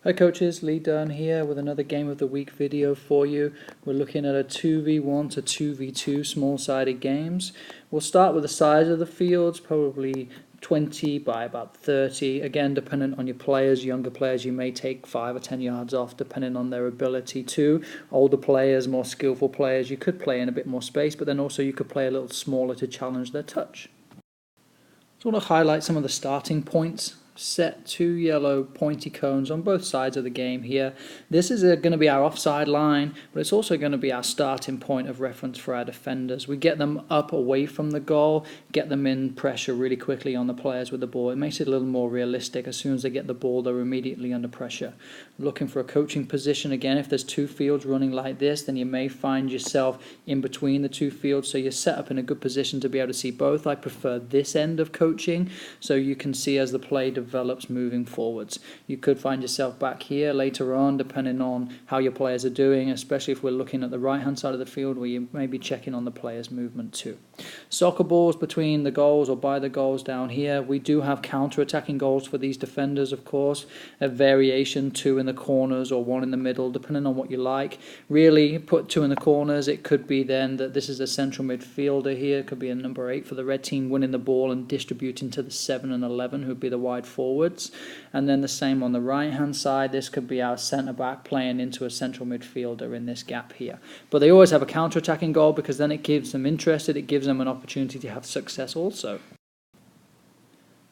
Hi coaches, Lee Dunn here with another Game of the Week video for you. We're looking at a 2v1 to 2v2 small-sided games. We'll start with the size of the fields, probably 20 by about 30. Again, dependent on your players. Younger players, you may take 5 or 10 yards off, depending on their ability too. Older players, more skillful players, you could play in a bit more space, but then also you could play a little smaller to challenge their touch. So I want to highlight some of the starting points. Set 2 yellow pointy cones on both sides of the game here. This is going to be our offside line, but it's also going to be our starting point of reference for our defenders. We get them up away from the goal, get them in pressure really quickly on the players with the ball. It makes it a little more realistic. As soon as they get the ball, they're immediately under pressure. Looking for a coaching position again. If there's 2 fields running like this, then you may find yourself in between the 2 fields, so you're set up in a good position to be able to see both. I prefer this end of coaching, so you can see as the play develops moving forwards. You could find yourself back here later on, depending on how your players are doing, especially if we're looking at the right hand side of the field, where you may be checking on the players' movement too. Soccer balls between the goals or by the goals down here. We do have counter-attacking goals for these defenders, of course. A variation, 2 in the corners or 1 in the middle, depending on what you like. Really, put 2 in the corners. It could be then that this is a central midfielder here. It could be a number 8 for the red team, winning the ball and distributing to the 7 and 11, who'd be the wide forwards. And then the same on the right hand side. This could be our centre back playing into a central midfielder in this gap here. But they always have a counter-attacking goal, because then it keeps them interested. It gives them an opportunity to have success also.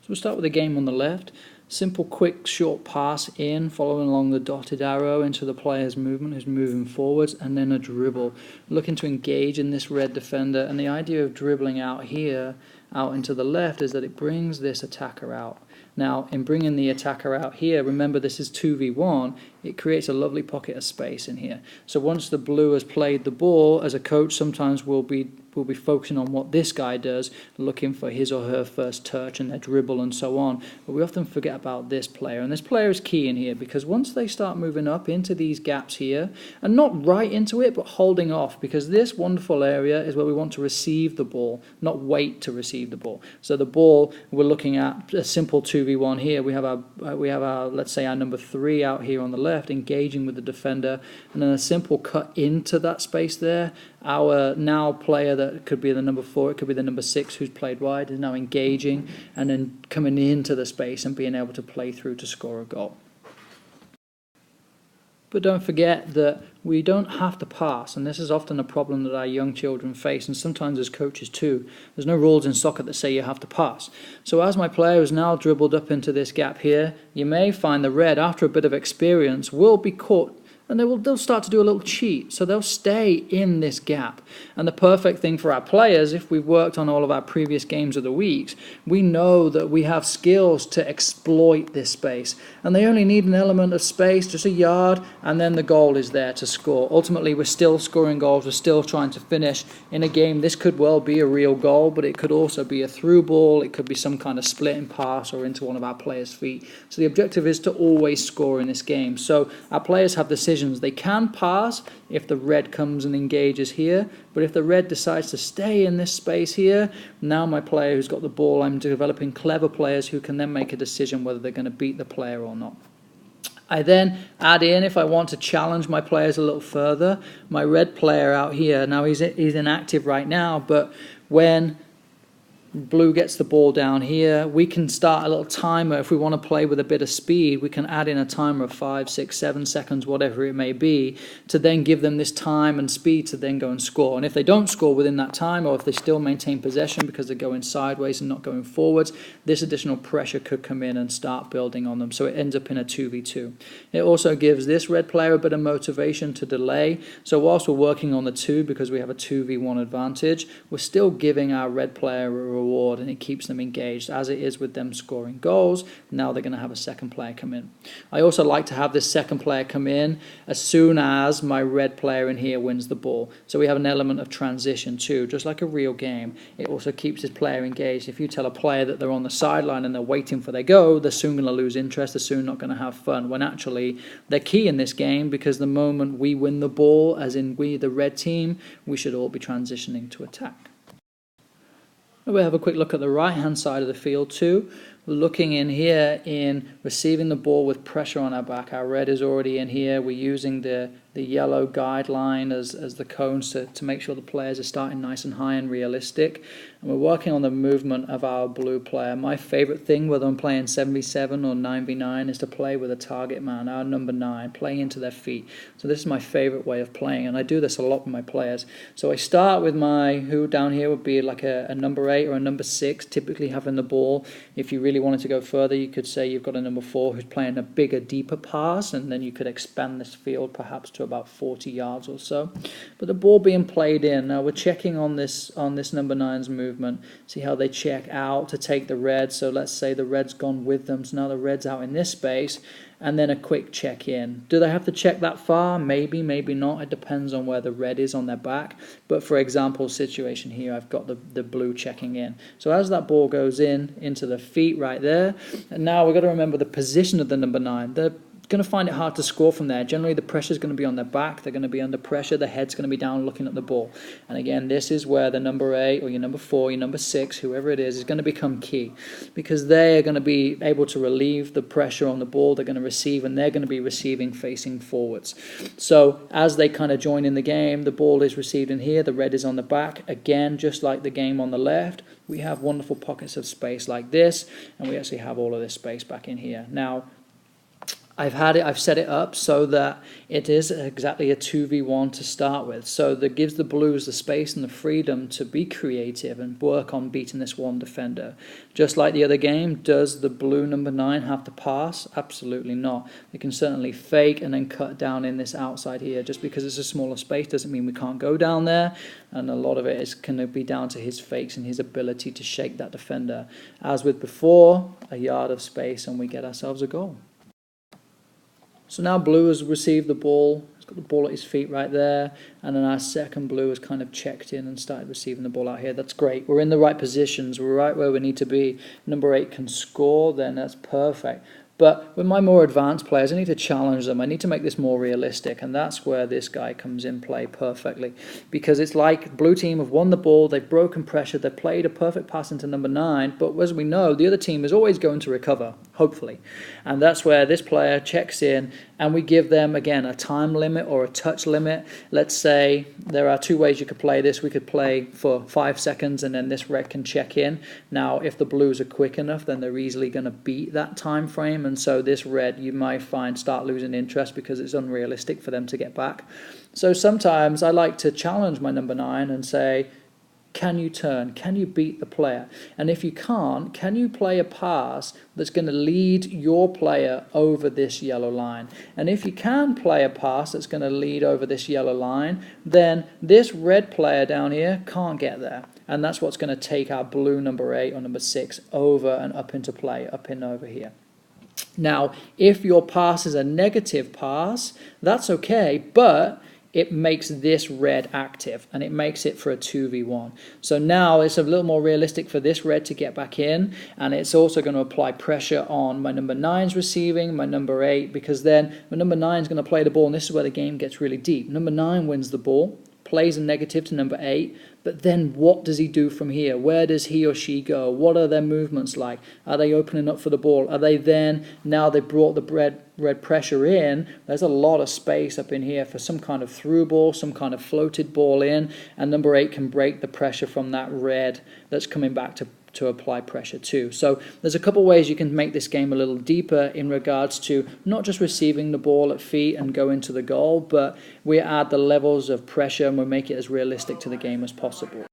So we'll start with the game on the left. Simple, quick, short pass in, following along the dotted arrow into the player's movement who's moving forwards, and then a dribble. Looking to engage in this red defender, and the idea of dribbling out here, out into the left, is that it brings this attacker out. Now, in bringing the attacker out here, remember this is 2v1, it creates a lovely pocket of space in here. So once the blue has played the ball, as a coach, sometimes we'll be focusing on what this guy does, looking for his or her first touch and their dribble and so on. But we often forget about this player, and this player is key in here, because once they start moving up into these gaps here, and not right into it, but holding off, because this wonderful area is where we want to receive the ball, not wait to receive the ball. So the ball, we're looking at a simple 2v1 here. We have our let's say our number 3 out here on the left, engaging with the defender, and then a simple cut into that space there. Our now player, that could be the number 4, it could be the number 6 who's played wide, is now engaging and then coming into the space and being able to play through to score a goal. But don't forget that we don't have to pass, and this is often a problem that our young children face, and sometimes as coaches too. There's no rules in soccer that say you have to pass. So as my player has now dribbled up into this gap here, you may find the red, after a bit of experience, will be caught, and they'll start to do a little cheat. So they'll stay in this gap. And the perfect thing for our players, if we've worked on all of our previous games of the weeks, we know that we have skills to exploit this space. And they only need an element of space, just a yard, and then the goal is there to score. Ultimately, we're still scoring goals. We're still trying to finish in a game. This could well be a real goal, but it could also be a through ball. It could be some kind of splitting pass or into one of our players' feet. So the objective is to always score in this game. So our players have decisions. They can pass if the red comes and engages here, but if the red decides to stay in this space here, now my player who's got the ball, I'm developing clever players who can then make a decision whether they're going to beat the player or not. I then add in, if I want to challenge my players a little further, my red player out here. Now he's inactive right now, but when blue gets the ball down here, we can start a little timer. If we want to play with a bit of speed, we can add in a timer of 5, 6, 7 seconds, whatever it may be, to then give them this time and speed to then go and score. And if they don't score within that time, or if they still maintain possession because they're going sideways and not going forwards, this additional pressure could come in and start building on them. So it ends up in a 2v2. It also gives this red player a bit of motivation to delay. So whilst we're working on the 2, because we have a 2v1 advantage, we're still giving our red player a reward, and it keeps them engaged, as it is with them scoring goals. Now they're going to have a second player come in. I also like to have this second player come in as soon as my red player in here wins the ball. So we have an element of transition too, just like a real game. It also keeps this player engaged. If you tell a player that they're on the sideline and they're waiting for their go, they're soon going to lose interest, they're soon not going to have fun, when actually they're key in this game, because the moment we win the ball, as in we, the red team, we should all be transitioning to attack. We'll have a quick look at the right-hand side of the field too. looking in here in receiving the ball with pressure on our back. Our red is already in here. We're using the yellow guideline as the cones to make sure the players are starting nice and high and realistic. And we're working on the movement of our blue player. My favorite thing, whether I'm playing 7v7 or 9v9, is to play with a target man, our number 9, playing into their feet. So this is my favorite way of playing, and I do this a lot with my players. So I start with who down here would be like a number 8 or a number 6, typically having the ball. If you really wanted to go further, you could say you've got a number 4 who's playing a bigger, deeper pass, and then you could expand this field perhaps to about 40 yards or so. But the ball being played in, now we're checking on this number 9's movement. See how they check out to take the red. So let's say the red's gone with them, so now the red's out in this space, and then a quick check in. Do they have to check that far? Maybe, maybe not. It depends on where the red is on their back. But for example, situation here, I've got the blue checking in. So as that ball goes into the feet right there, and now we've got to remember the position of the number 9. They're going to find it hard to score from there. Generally, the pressure is going to be on their back. They're going to be under pressure. The head's going to be down looking at the ball. And again, this is where the number 8 or your number 4, your number 6, whoever it is going to become key, because they are going to be able to relieve the pressure on the ball. They're going to receive, and they're going to be receiving facing forwards. So as they kind of join in the game, the ball is received in here. The red is on the back. Again, just like the game on the left, we have wonderful pockets of space like this, and we actually have all of this space back in here. Now, I've set it up so that it is exactly a 2v1 to start with. So that gives the blues the space and the freedom to be creative and work on beating this one defender. Just like the other game, does the blue number 9 have to pass? Absolutely not. They can certainly fake and then cut down in this outside here. Just because it's a smaller space doesn't mean we can't go down there. And a lot of it is going to be down to his fakes and his ability to shake that defender. As with before, a yard of space and we get ourselves a goal. So now blue has received the ball, he's got the ball at his feet right there, and then our second blue has kind of checked in and started receiving the ball out here. That's great. We're in the right positions. We're right where we need to be. Number 8 can score, then that's perfect. But with my more advanced players, I need to challenge them. I need to make this more realistic, and that's where this guy comes in play perfectly. Because it's like blue team have won the ball, they've broken pressure, they've played a perfect pass into number 9, but as we know, the other team is always going to recover, hopefully. And that's where this player checks in, and we give them, again, a time limit or a touch limit. Let's say there are 2 ways you could play this. We could play for 5 seconds, and then this red can check in. Now, if the blues are quick enough, then they're easily going to beat that time frame, and so this red, you might find, start losing interest because it's unrealistic for them to get back. So sometimes I like to challenge my number 9 and say, can you turn? Can you beat the player? And if you can't, can you play a pass that's going to lead your player over this yellow line? And if you can play a pass that's going to lead over this yellow line, then this red player down here can't get there. And that's what's going to take our blue number 8 or number 6 over and up into play, up in over here. Now, if your pass is a negative pass, that's okay, but it makes this red active, and it makes it for a 2v1. So now it's a little more realistic for this red to get back in, and it's also going to apply pressure on my number 9's receiving, my number 8, because then my number 9 is going to play the ball, and this is where the game gets really deep. Number 9 wins the ball, plays a negative to number 8, but then what does he do from here? Where does he or she go? What are their movements like? Are they opening up for the ball? Are they then, now they brought the red pressure in, there's a lot of space up in here for some kind of through ball, some kind of floated ball in, and number 8 can break the pressure from that red that's coming back to apply pressure too. So there's a couple ways you can make this game a little deeper in regards to not just receiving the ball at feet and go into the goal, but we add the levels of pressure and we make it as realistic to the game as possible.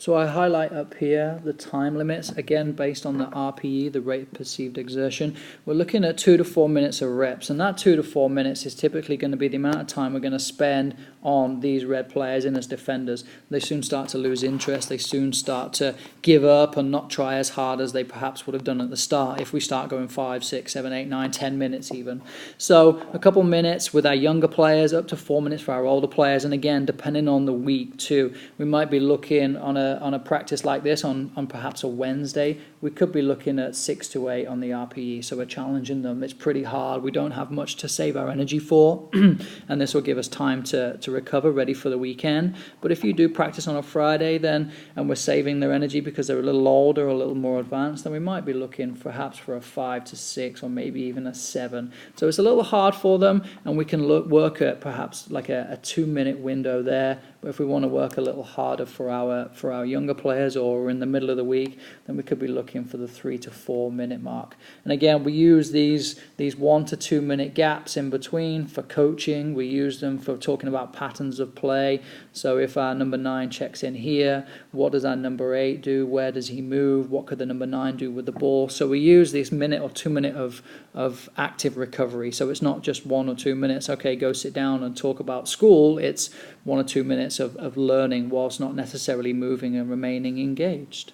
So I highlight up here the time limits, again based on the RPE, the rate of perceived exertion. We're looking at 2 to 4 minutes of reps, and that 2 to 4 minutes is typically going to be the amount of time we're going to spend on these red players in as defenders. They soon start to lose interest, they soon start to give up and not try as hard as they perhaps would have done at the start if we start going 5, 6, 7, 8, 9, 10 minutes even. So a couple minutes with our younger players, up to 4 minutes for our older players, and again depending on the week too, we might be looking on a a practice like this on perhaps a Wednesday, we could be looking at 6 to 8 on the RPE. So we're challenging them. It's pretty hard. We don't have much to save our energy for, and this will give us time to recover, ready for the weekend. But if you do practice on a Friday, then and we're saving their energy because they're a little older or a little more advanced, then we might be looking perhaps for a 5 to 6 or maybe even a 7. So it's a little hard for them, and we can work at perhaps like a 2-minute window there. But if we want to work a little harder for our younger players, or we're in the middle of the week, then we could be looking for the 3 to 4 minute mark. And again, we use these 1 to 2 minute gaps in between for coaching. We use them for talking about patterns of play. So if our number 9 checks in here, what does our number 8 do? Where does he move? What could the number 9 do with the ball? So we use this minute or 2 minute of active recovery. So it's not just 1 or 2 minutes, okay, go sit down and talk about school. It's 1 or 2 minutes of learning whilst not necessarily moving and remaining engaged.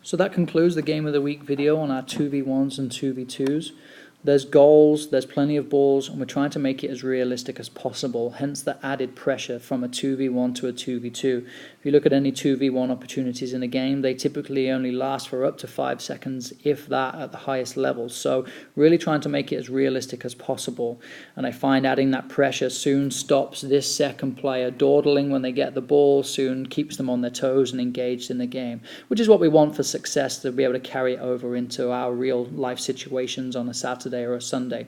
So that concludes the Game of the Week video on our 2v1s and 2v2s. There's goals, there's plenty of balls, and we're trying to make it as realistic as possible, hence the added pressure from a 2v1 to a 2v2. If you look at any 2v1 opportunities in a game, they typically only last for up to 5 seconds, if that, at the highest levels. So really trying to make it as realistic as possible. And I find adding that pressure soon stops this second player dawdling when they get the ball, soon keeps them on their toes and engaged in the game, which is what we want for success, to be able to carry it over into our real life situations on a Saturday or a Sunday.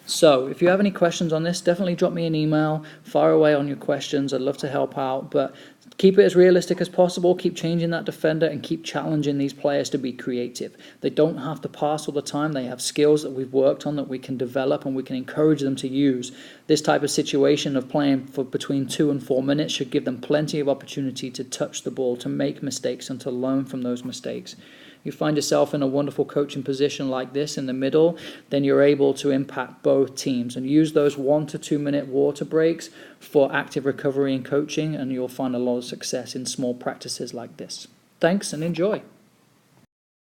So if you have any questions on this, definitely drop me an email, fire away on your questions. I'd love to help out, but keep it as realistic as possible, keep changing that defender, and keep challenging these players to be creative. They don't have to pass all the time. They have skills that we've worked on that we can develop, and we can encourage them to use. This type of situation of playing for between 2 and 4 minutes should give them plenty of opportunity to touch the ball, to make mistakes, and to learn from those mistakes. You find yourself in a wonderful coaching position like this in the middle, then you're able to impact both teams and use those 1 to 2 minute water breaks for active recovery and coaching, and you'll find a lot of success in small practices like this. Thanks and enjoy.